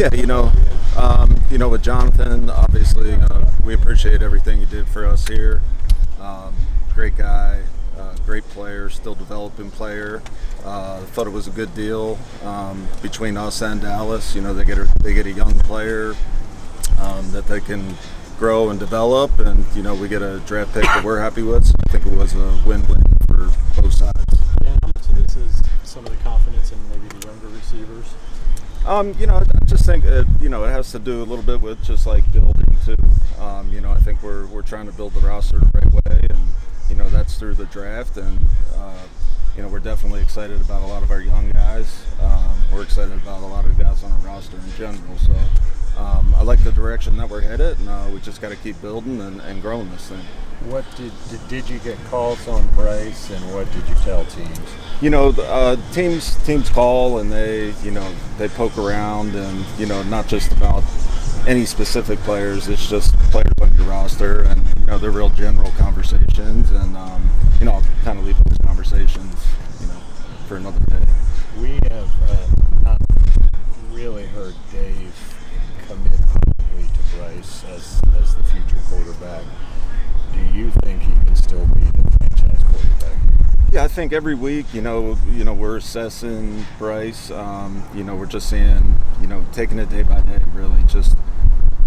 Yeah, with Jonathan, obviously, we appreciate everything he did for us here. Great guy, great player, still developing player. Thought it was a good deal between us and Dallas. They get a young player that they can grow and develop, and we get a draft pick that we're happy with. So I think it was a win-win for both sides. Dan, how much of this is some of the confidence in maybe the younger receivers? I just think it has to do a little bit with just like building too. I think we're trying to build the roster the right way, and that's through the draft, and we're definitely excited about a lot of our young guys. We're excited about a lot of guys on our roster in general. So I like the direction that we're headed, and we just got to keep building and growing this thing. What did you get calls on Bryce, and what did you tell teams? Teams call, and they poke around, and not just about any specific players. It's just players on your roster, and they're real general conversations, and I'll kind of leave those conversations for another day. We have not really heard Dave commit publicly to Bryce as the future quarterback. Do you think he can still be the franchise quarterback? Yeah, I think every week, we're assessing Bryce. We're just seeing, taking it day by day, really, just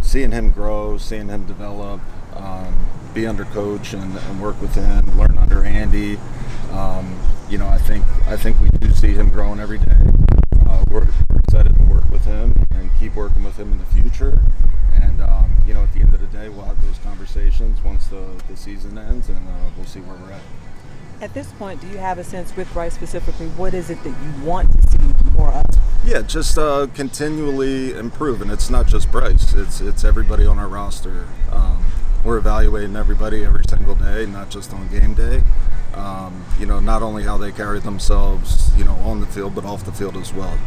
seeing him grow, seeing him develop, be under coach and work with him, learn under Andy. I think we do see him growing every day. We're excited to work with him and keep working with him in the future. And at the end of the day, we'll have those conversations once the season ends, and we'll see where we're at. At this point, do you have a sense with Bryce specifically, what is it that you want to see more of? Yeah, just continually improve, and it's not just Bryce; it's everybody on our roster. We're evaluating everybody every single day, not just on game day. Not only how they carry themselves, on the field, but off the field as well.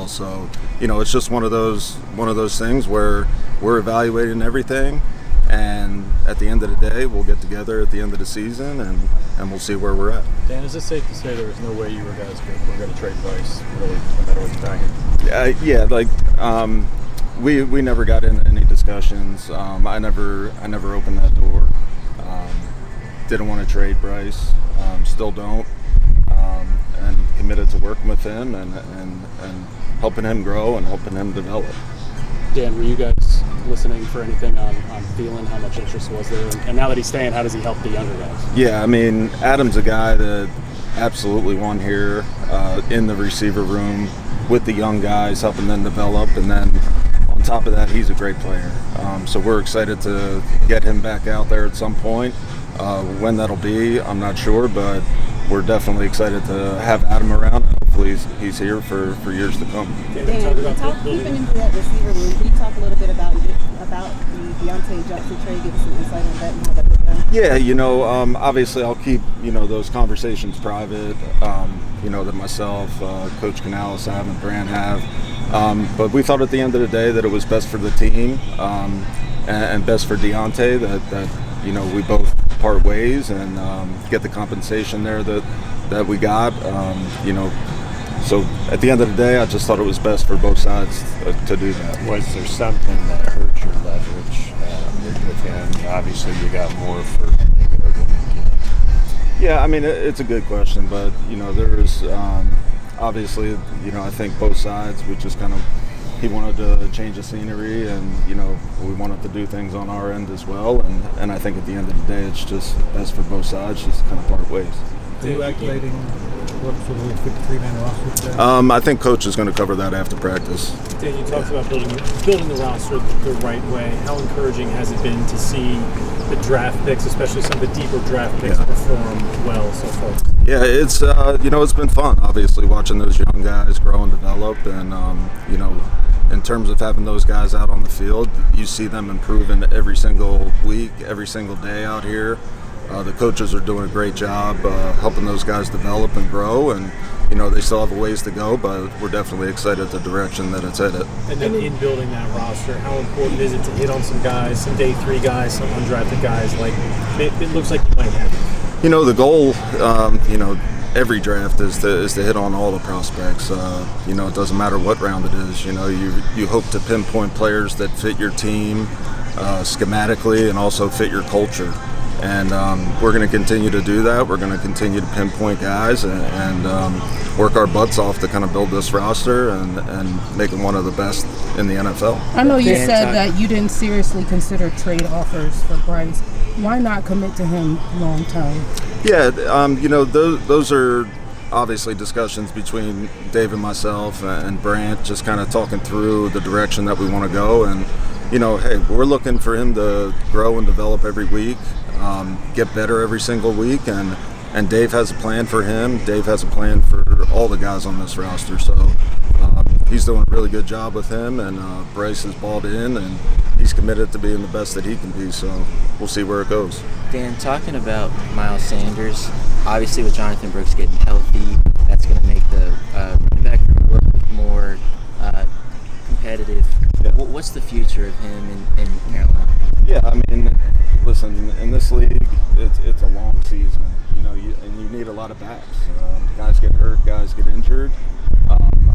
So, it's just one of those things where we're evaluating everything, and at the end of the day, we'll get together at the end of the season, and we'll see where we're at. Dan, is it safe to say there was no way you guys were going to trade Bryce, really, no matter what you package? We never got into any discussions. I never opened that door. Didn't want to trade Bryce. Still don't. And committed to working with him and helping him grow and helping him develop. Dan, were you guys listening for anything on Thielen? How much interest was there? And now that he's staying, how does he help the younger guys? Yeah, Adam's a guy that absolutely won here in the receiver room with the young guys, helping them develop. And then on top of that, he's a great player. So we're excited to get him back out there at some point. When that'll be, I'm not sure, but we're definitely excited to have Adam around. Hopefully he's here for years to come. Keeping into that receiver room, can you talk a little bit about the Deontay Johnson trade, give us some insight on that and how that would go? Yeah, obviously I'll keep, those conversations private, that myself, Coach Canales have and Brand have. But we thought at the end of the day that it was best for the team and best for Deontay that we both part ways and get the compensation there that we got. So at the end of the day, I just thought it was best for both sides to do that. Was there something that hurt your leverage with him? Obviously, you got more for regular than again. Yeah, it's a good question, but there's obviously, I think both sides, we just he wanted to change the scenery, and we wanted to do things on our end as well, and I think at the end of the day, it's just best for both sides, just kind of part ways. Are you activating what for the 53-man roster today? I think Coach is going to cover that after practice. Dan, you talked about building the roster the right way. How encouraging has it been to see the draft picks, especially some of the deeper draft picks, perform well so far? Yeah, it's it's been fun, obviously, watching those young guys grow and develop, and in terms of having those guys out on the field, you see them improving every single week, every single day out here. The coaches are doing a great job helping those guys develop and grow, and they still have a ways to go, but we're definitely excited at the direction that it's headed. And then in building that roster, how important is it to hit on some guys, some day three guys, some undrafted guys? Like it looks like you might have it. The goal, every draft is to hit on all the prospects. You know, it doesn't matter what round it is. You know, you hope to pinpoint players that fit your team schematically and also fit your culture. And we're going to continue to do that. We're going to continue to pinpoint guys and work our butts off to kind of build this roster and make them one of the best in the NFL. I know you said that you didn't seriously consider trade offers for Bryce. Why not commit to him long term? Yeah, you know, those are obviously discussions between Dave and myself and Brant, just kind of talking through the direction that we want to go. And, you know, hey, we're looking for him to grow and develop every week, get better every single week. And Dave has a plan for him. Dave has a plan for all the guys on this roster. So he's doing a really good job with him, and Bryce has bought in, and he's committed to being the best that he can be. So we'll see where it goes. Dan, talking about Miles Sanders, obviously with Jonathan Brooks getting healthy, that's going to make the running back room a little bit more competitive. Yeah. What's the future of him in Carolina? Yeah, I mean, listen, in this league, it's a long season, you know, and you need a lot of backs. Guys get hurt, guys get injured.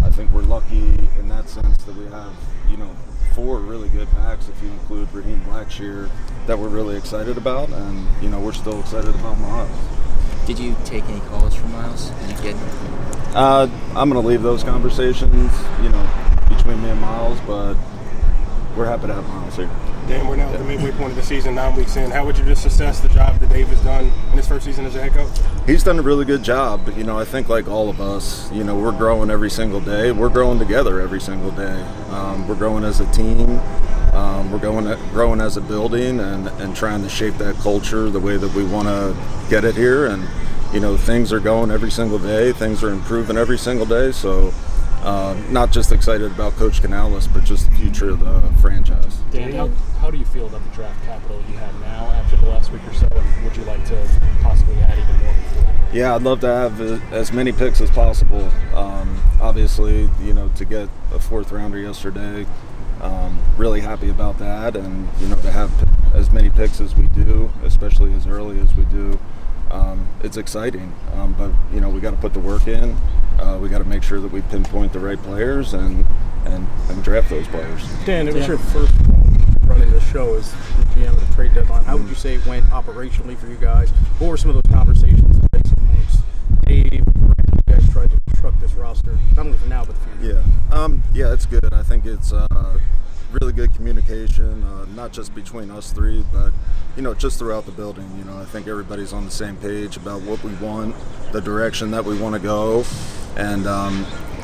I think we're lucky in that sense that we have, you know, 4 really good backs, if you include Raheem Blackshear, that we're really excited about, and, you know, we're still excited about Miles. Did you take any calls from Miles? Did you get? I'm going to leave those conversations, you know, between me and Miles, but we're happy to have Miles here. Dan, we're now at the midway point of the season, 9 weeks in. How would you just assess the job that Dave has done in his first season as a head coach? He's done a really good job. You know, I think like all of us, you know, we're growing every single day. We're growing together every single day. We're growing as a team. We're growing as a building and trying to shape that culture the way that we want to get it here. And, you know, things are going every single day. Things are improving every single day. So not just excited about Coach Canales, but just the future of the franchise. Dan, how do you feel about the draft capital you have now after the last week or so, and would you like to possibly add even more before? Yeah, I'd love to have as many picks as possible. Obviously, you know, to get a 4th rounder yesterday, really happy about that, and, you know, to have as many picks as we do, especially as early as we do, it's exciting. But, you know, we got to put the work in. We got to make sure that we pinpoint the right players and draft those players. Dan, it was your first running the show as the GM of the trade deadline. How would you say it went operationally for you guys? What were some of those conversations like amongst Dave and Brent as you guys tried to construct this roster, not only for now but the future? Yeah, it's good. I think it's really good communication, not just between us 3, but, you know, just throughout the building. You know, I think everybody's on the same page about what we want, the direction that we want to go, and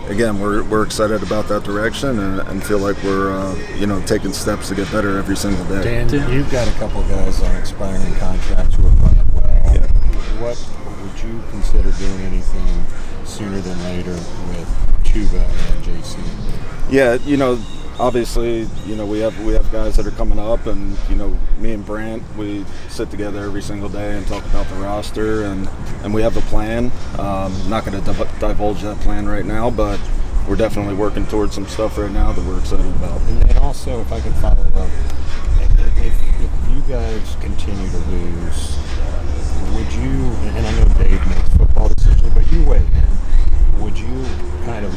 again, we're excited about that direction and feel like we're you know, taking steps to get better every single day. Dan, you've got a couple guys on expiring contracts who are playing well. Yeah. What would you consider doing anything sooner than later with Chuba and JC? Yeah, you know, obviously, you know, we have guys that are coming up, and, you know, me and Brant, we sit together every single day and talk about the roster, and we have a plan. Not going to divulge that plan right now, but we're definitely working towards some stuff right now that we're excited about. And then also, if I can follow up, if you guys continue to lose, would you, and I know Dave makes football decisions, but you weigh in, would you kind of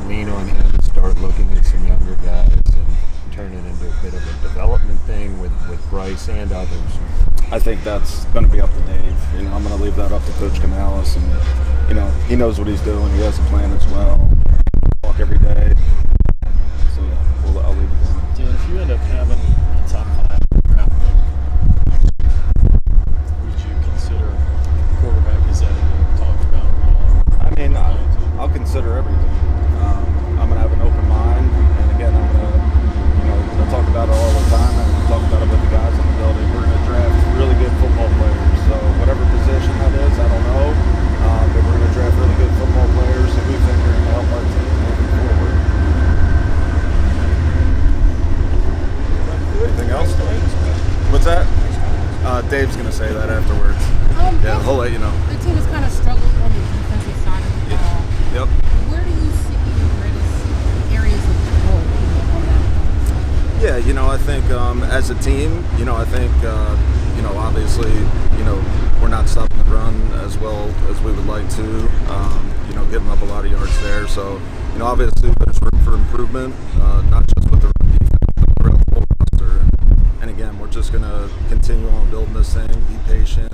lean on him and start looking at some younger guys and turn it into a bit of a development thing with Bryce and others? I think that's going to be up to Dave. You know, I'm going to leave that up to Coach Canales, and, you know, he knows what he's doing. He has a plan as well. Walk every day. So yeah, I'll leave it there. Dan, if you end up having a top 5 draft pick, would you consider quarterback? Is that talked about at all? I mean, I'll consider everything. I'm going to have an open mind, and again, I'm going to, you know, I talk about it all the time, and I talk about it with the guys in the building. We're going to draft really good football players. So whatever position that is, I don't know, but we're going to draft really good football players that we think are going to help our team moving forward. Anything else? What's that? Dave's going to say that afterwards. Yeah, he'll let you know. The team has kind of struggled on the defensive side of the ball. Yep. Where do you see the greatest areas of growth on that? Yeah, you know, I think as a team, you know, I think obviously, we're not stopping the run as well as we would like to. Giving up a lot of yards there. So, obviously there's room for improvement, not just with the run defense, but throughout the whole roster. And again, we're just going to continue on building this thing, be patient,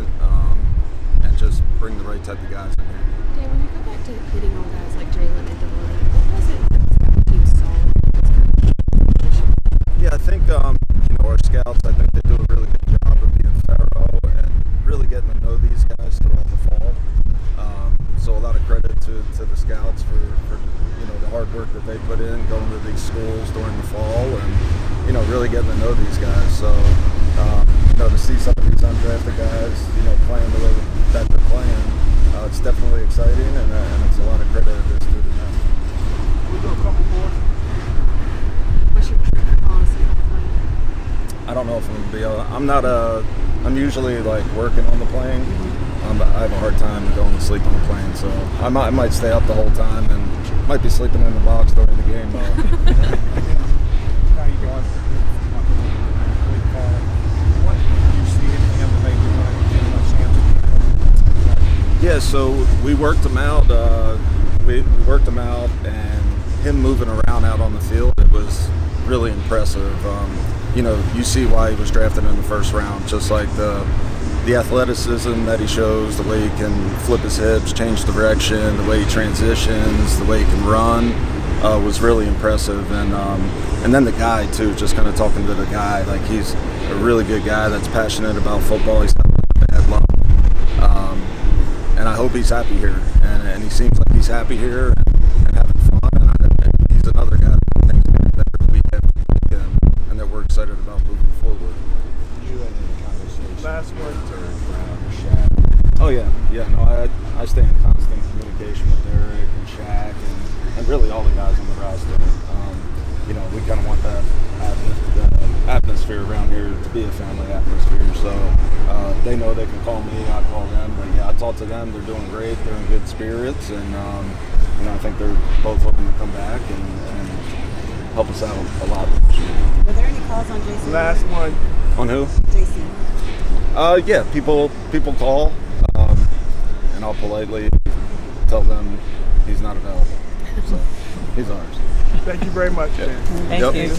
and just bring the right type of guys in here. Dan, when you go back to hitting on guys like Jalen and Delaney, what was it that the team saw? Yeah, I think, our scouts, I think they do a really good job of being thorough and really getting to know these guys throughout the fall. So a lot of credit to the scouts for the hard work that they put in, going to these schools during the fall and, really getting to know these guys. So, to see some of these undrafted guys, playing the way that they're playing, it's definitely exciting and it's a lot of credit that is due to them. We'll do a couple more. What's your policy on playing? I don't know if I'm going to be I'm usually like working on the plane. I have a hard time going to sleep on the plane, so I might stay up the whole time and might be sleeping in the box during the game. How you doing? What do you see in him that maybe give him a chance? Yeah, so we worked him out. We worked him out, and him moving around out on the field, it was really impressive. You see why he was drafted in the first round, just like the athleticism that he shows, the way he can flip his hips, change direction, the way he transitions, the way he can run, was really impressive. And then the guy too, just kind of talking to the guy, like he's a really good guy that's passionate about football. He's got a bad luck, and I hope he's happy here. And he seems like he's happy here and having fun. And he's another guy that thinks getting better week after week, and that we're excited about moving forward. You had any conversations Last one. with Derek Brown or Shaq? Oh yeah. No, I stay in constant communication with Derek and Shaq and really all the guys on the roster. We kind of want that atmosphere around here to be a family atmosphere. So they know they can call me, I call them. But yeah, I talk to them. They're doing great. They're in good spirits, and I think they're both hoping to come back and help us out a lot this year. Were there any calls on JC? Last one. On who? JC. Yeah, people call, and I'll politely tell them he's not available. So he's ours. Thank you very much, Dan. Thank you.